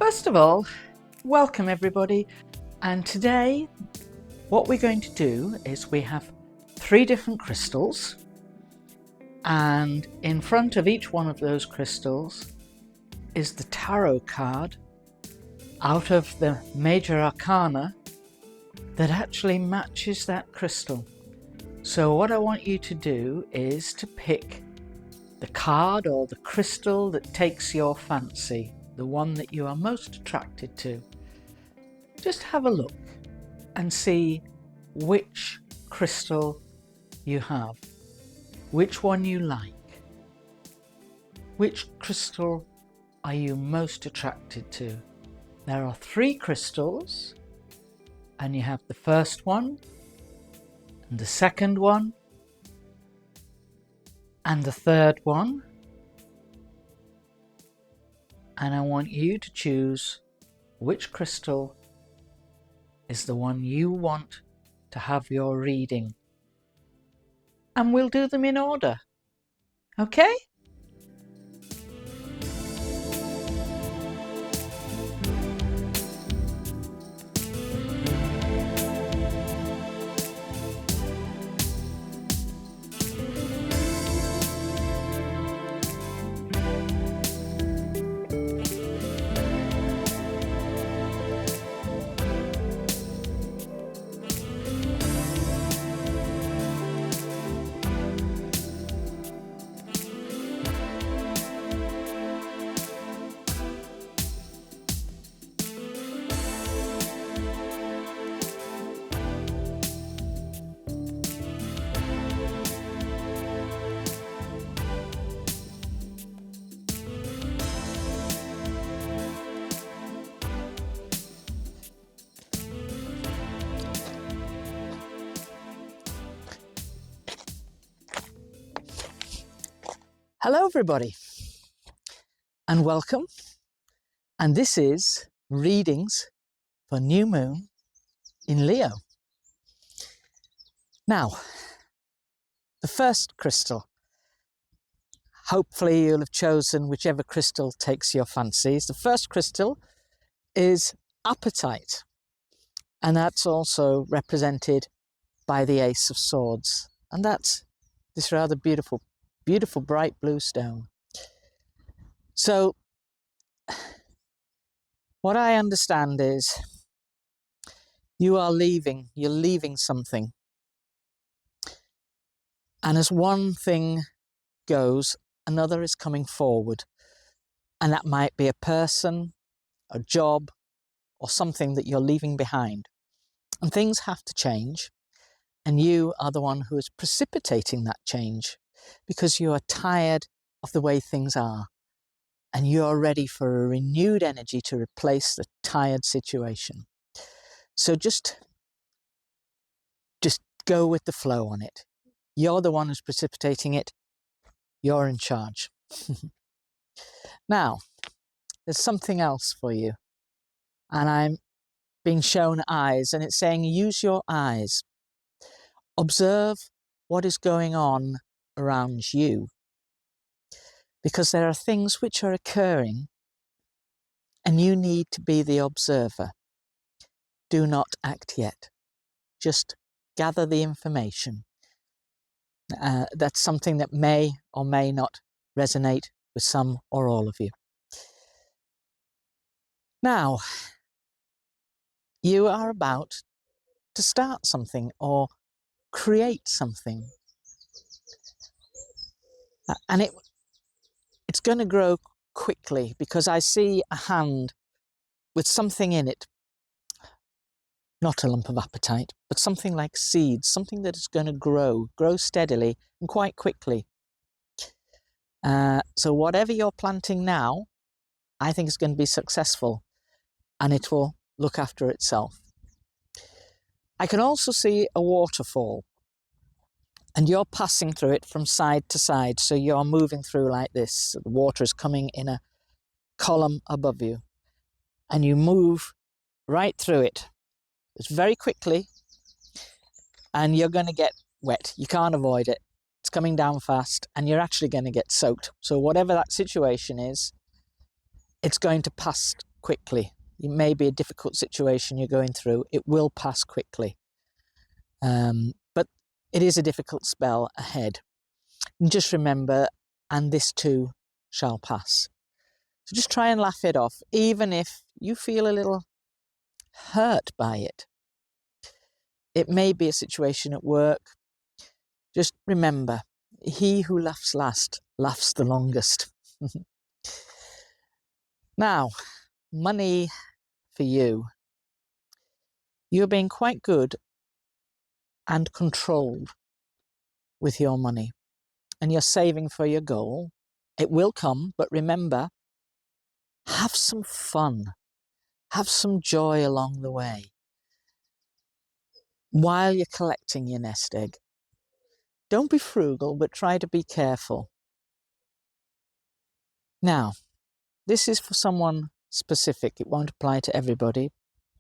First of all, welcome everybody, and today what we're going to do is we have 3 different crystals, and in front of each one of those crystals is the tarot card out of the major arcana that actually matches that crystal. So what I want you to do is to pick the card or the crystal that takes your fancy, the one that you are most attracted to. Just have a look and see which crystal you have, which one you like, which crystal are you most attracted to. There are 3 crystals, and you have the first one, and the second one, and the third one. And I want you to choose which crystal is the one you want to have your reading. And we'll do them in order. Okay? Hello everybody, and welcome. And this is readings for New Moon in Leo. Now, the first crystal, hopefully you'll have chosen whichever crystal takes your fancies. The first crystal is apatite, and that's also represented by the Ace of Swords, and that's this rather beautiful bright blue stone. So what I understand is you're leaving something, and as one thing goes, another is coming forward, and that might be a person, a job, or something that you're leaving behind, and things have to change, and you are the one who is precipitating that change, because you are tired of the way things are, and you are ready for a renewed energy to replace the tired situation. So just go with the flow on it. You're the one who's precipitating it. You're in charge. Now, there's something else for you, and I'm being shown eyes, and it's saying use your eyes. Observe what is going on around you, because there are things which are occurring and you need to be the observer. Do not act yet. Just gather the information. That's something that may or may not resonate with some or all of you. Now, you are about to start something or create something. And it's going to grow quickly, because I see a hand with something in it, not a lump of apatite, but something like seeds, something that is going to grow steadily and quite quickly. So whatever you're planting now, I think is going to be successful, and it will look after itself. I can also see a waterfall, and you're passing through it from side to side. So you're moving through like this. So the water is coming in a column above you, and you move right through it. It's very quickly, and you're going to get wet. You can't avoid it. It's coming down fast, and you're actually going to get soaked. So whatever that situation is, it's going to pass quickly. It may be a difficult situation you're going through. It will pass quickly. But it is a difficult spell ahead. And just remember, and this too shall pass. So just try and laugh it off, even if you feel a little hurt by it. It may be a situation at work. Just remember, he who laughs last laughs the longest. Now, money for you. You're being quite good and controlled with your money, and you're saving for your goal. It will come, but remember, have some fun. Have some joy along the way while you're collecting your nest egg. Don't be frugal, but try to be careful. Now, this is for someone specific. It won't apply to everybody,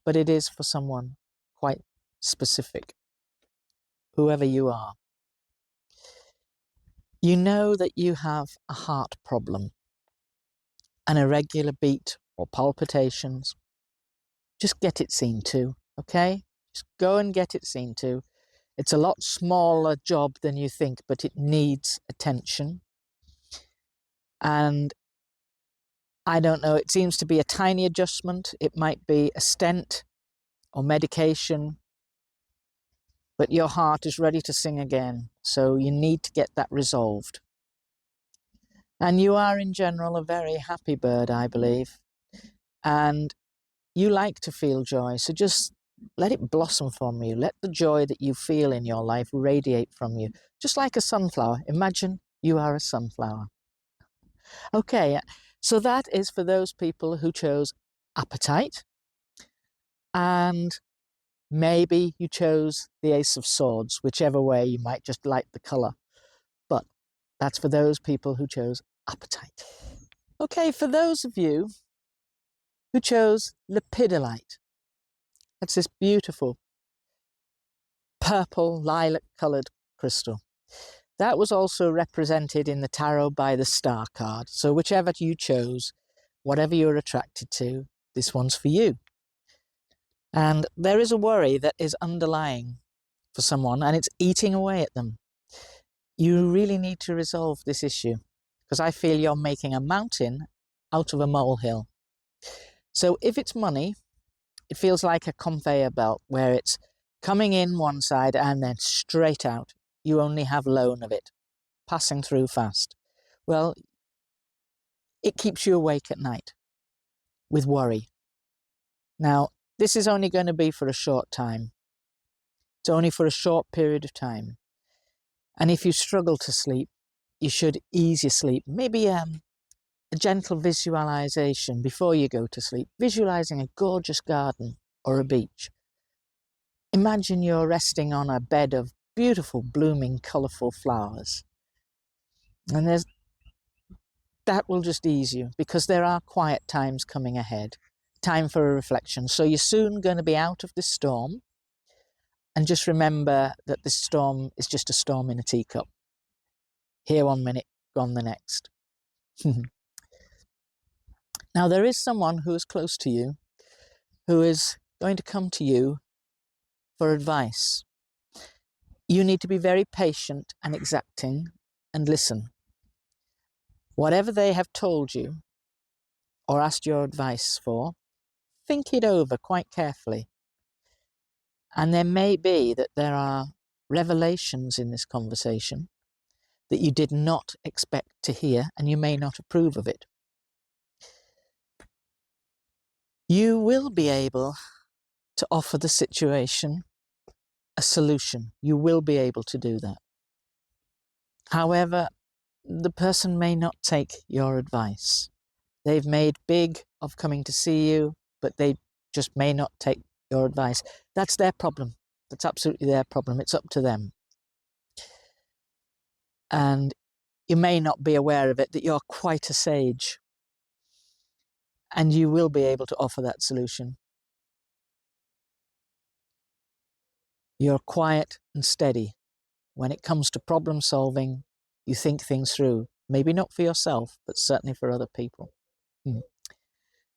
but it is for someone quite specific, whoever you are. You know that you have a heart problem, an irregular beat or palpitations. Just get it seen to, okay? Just go and get it seen to. It's a lot smaller job than you think, but it needs attention. And I don't know, it seems to be a tiny adjustment. It might be a stent or medication, but your heart is ready to sing again. So you need to get that resolved. And you are in general a very happy bird, I believe. And you like to feel joy. So just let it blossom from you. Let the joy that you feel in your life radiate from you. Just like a sunflower. Imagine you are a sunflower. Okay, so that is for those people who chose appetite. And maybe you chose the Ace of Swords, whichever way. You might just like the colour. But that's for those people who chose appetite. Okay, for those of you who chose lepidolite, that's this beautiful purple lilac coloured crystal. That was also represented in the tarot by the star card. So whichever you chose, whatever you're attracted to, this one's for you. And there is a worry that is underlying for someone, and it's eating away at them. You really need to resolve this issue, because I feel you're making a mountain out of a molehill. So if it's money, it feels like a conveyor belt where it's coming in one side and then straight out. You only have loan of it, passing through fast. Well, it keeps you awake at night with worry. Now, this is only going to be for a short time. It's only for a short period of time. And if you struggle to sleep, you should ease your sleep. Maybe a gentle visualization before you go to sleep, visualizing a gorgeous garden or a beach. Imagine you're resting on a bed of beautiful, blooming, colourful flowers. And that will just ease you, because there are quiet times coming ahead, time for a reflection. So you're soon going to be out of this storm. And just remember that this storm is just a storm in a teacup. Here 1 minute, gone the next. Now, there is someone who is close to you who is going to come to you for advice. You need to be very patient and exacting and listen. Whatever they have told you or asked your advice for, think it over quite carefully. And there may be that there are revelations in this conversation that you did not expect to hear, and you may not approve of it. You will be able to offer the situation a solution. You will be able to do that. However, the person may not take your advice. They've made big of coming to see you, but they just may not take your advice. That's their problem. That's absolutely their problem. It's up to them. And you may not be aware of it, that you're quite a sage. And you will be able to offer that solution. You're quiet and steady. When it comes to problem solving, you think things through. Maybe not for yourself, but certainly for other people.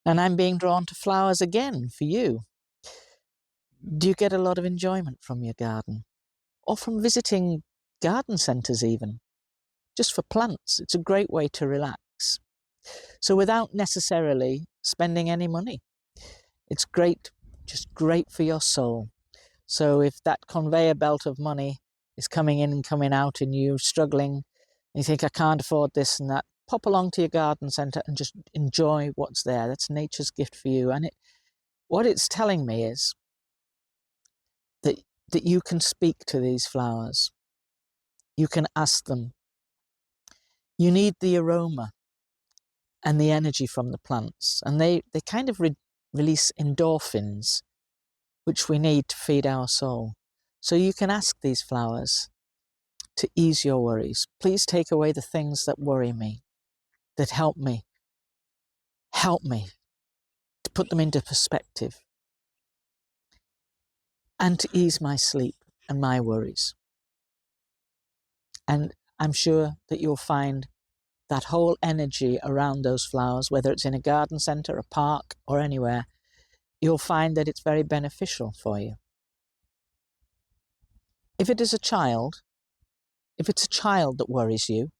And I'm being drawn to flowers again for you. Do you get a lot of enjoyment from your garden? Or from visiting garden centres even? Just for plants, it's a great way to relax. So without necessarily spending any money. It's great, just great for your soul. So if that conveyor belt of money is coming in and coming out and you're struggling, and you think, I can't afford this and that, pop along to your garden centre and just enjoy what's there. That's nature's gift for you. And what it's telling me is that you can speak to these flowers. You can ask them. You need the aroma and the energy from the plants. And they kind of release endorphins, which we need to feed our soul. So you can ask these flowers to ease your worries. Please take away the things that worry me, that help me to put them into perspective and to ease my sleep and my worries. And I'm sure that you'll find that whole energy around those flowers, whether it's in a garden centre, a park, or anywhere, you'll find that it's very beneficial for you. If it is a child, if it's a child that worries you,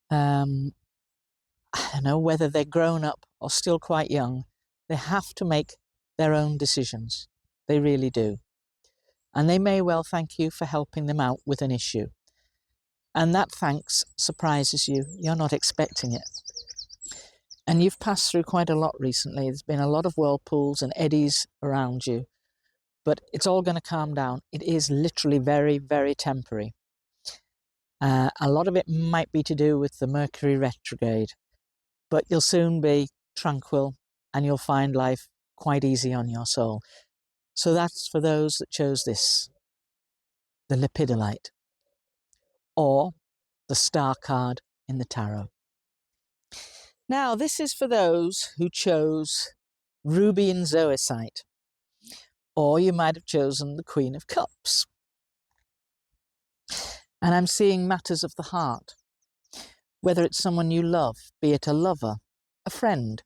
I don't know whether they're grown up or still quite young, they have to make their own decisions. They really do. And they may well thank you for helping them out with an issue. And that thanks surprises you. You're not expecting it. And you've passed through quite a lot recently. There's been a lot of whirlpools and eddies around you, but it's all going to calm down. It is literally very, very temporary. A lot of it might be to do with the Mercury retrograde, but you'll soon be tranquil and you'll find life quite easy on your soul. So that's for those that chose this, the lepidolite, or the star card in the tarot. Now, this is for those who chose ruby and zoisite, or you might have chosen the Queen of Cups. And I'm seeing matters of the heart, whether it's someone you love, be it a lover, a friend,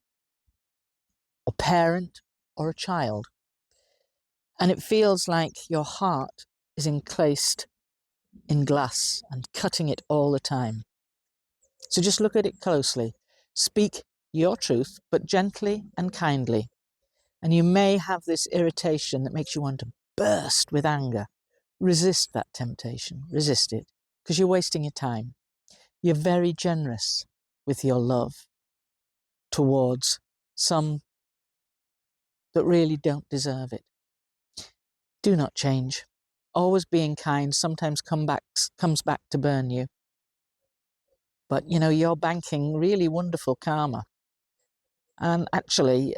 a parent, or a child. And it feels like your heart is encased in glass and cutting it all the time. So just look at it closely. Speak your truth, but gently and kindly. And you may have this irritation that makes you want to burst with anger. Resist that temptation. Resist it, because you're wasting your time. You're very generous with your love towards some that really don't deserve it. Do not change. Always being kind sometimes comes back to burn you. But, you know, you're banking really wonderful karma. And actually,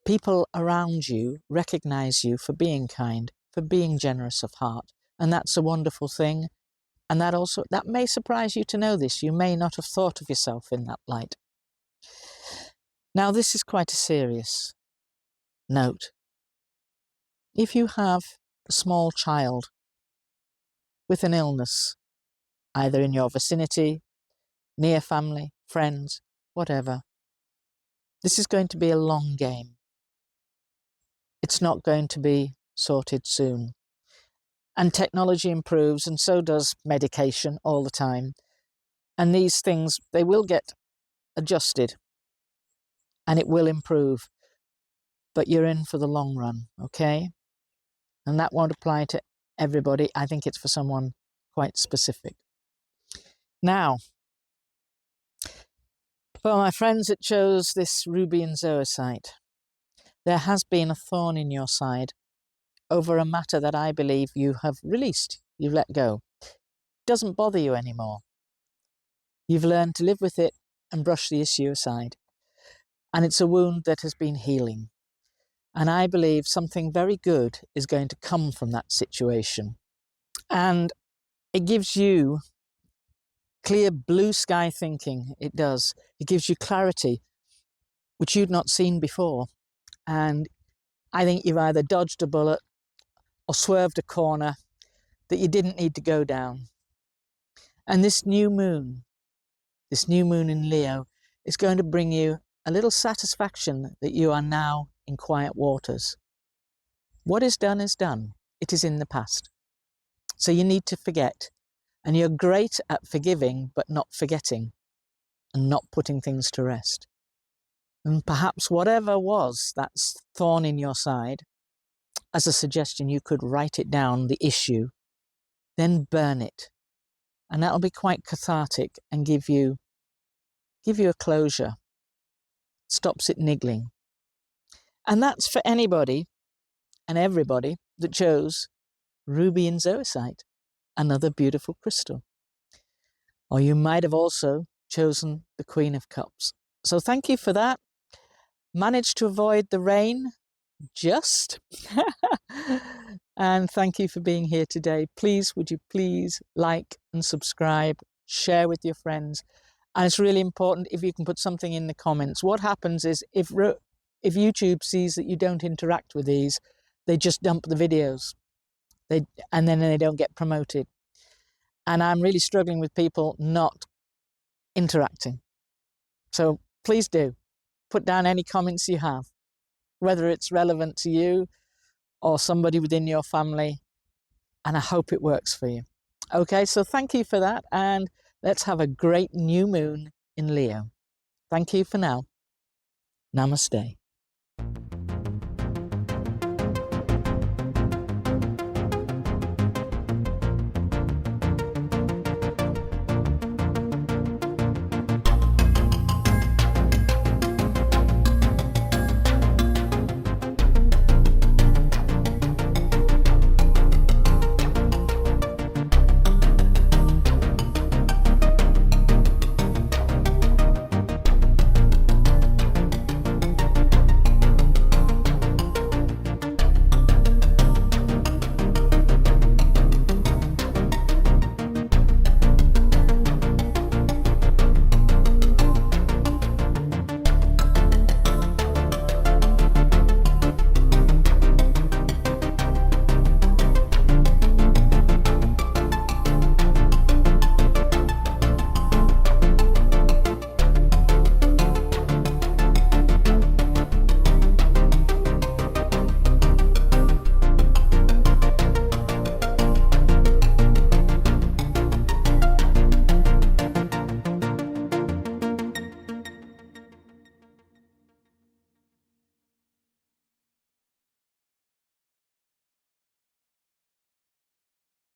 people around you recognize you for being kind, for being generous of heart. And that's a wonderful thing. And that may surprise you to know this. You may not have thought of yourself in that light. Now, this is quite a serious note. If you have a small child with an illness, either in your vicinity, near family, friends, whatever, this is going to be a long game. It's not going to be sorted soon. And technology improves, and so does medication all the time. And these things, they will get adjusted and it will improve. But you're in for the long run, okay? And that won't apply to everybody. I think it's for someone quite specific. Now, for my friends that chose this ruby and zoisite, there has been a thorn in your side over a matter that I believe you have released, you've let go. It doesn't bother you anymore. You've learned to live with it and brush the issue aside. And it's a wound that has been healing. And I believe something very good is going to come from that situation. And it gives you clear blue sky thinking. It does. It gives you clarity, which you'd not seen before. And I think you've either dodged a bullet or swerved a corner that you didn't need to go down. And this new moon in Leo is going to bring you a little satisfaction that you are now in quiet waters. What is done is done. It is in the past. So you need to forget. And you're great at forgiving, but not forgetting and not putting things to rest. And perhaps whatever was that's thorn in your side, as a suggestion, you could write it down, the issue, then burn it. And that'll be quite cathartic and give you a closure. Stops it niggling. And that's for anybody and everybody that chose ruby and zoisite, another beautiful crystal. Or you might have also chosen the Queen of Cups. So thank you for that. Managed to avoid the rain, just. And thank you for being here today. Please, would you please like and subscribe, share with your friends. And it's really important if you can put something in the comments. What happens is if YouTube sees that you don't interact with these, they just dump the videos. And then they don't get promoted. And I'm really struggling with people not interacting. So please do put down any comments you have, whether it's relevant to you or somebody within your family. And I hope it works for you. Okay, so thank you for that. And let's have a great new moon in Leo. Thank you for now. Namaste.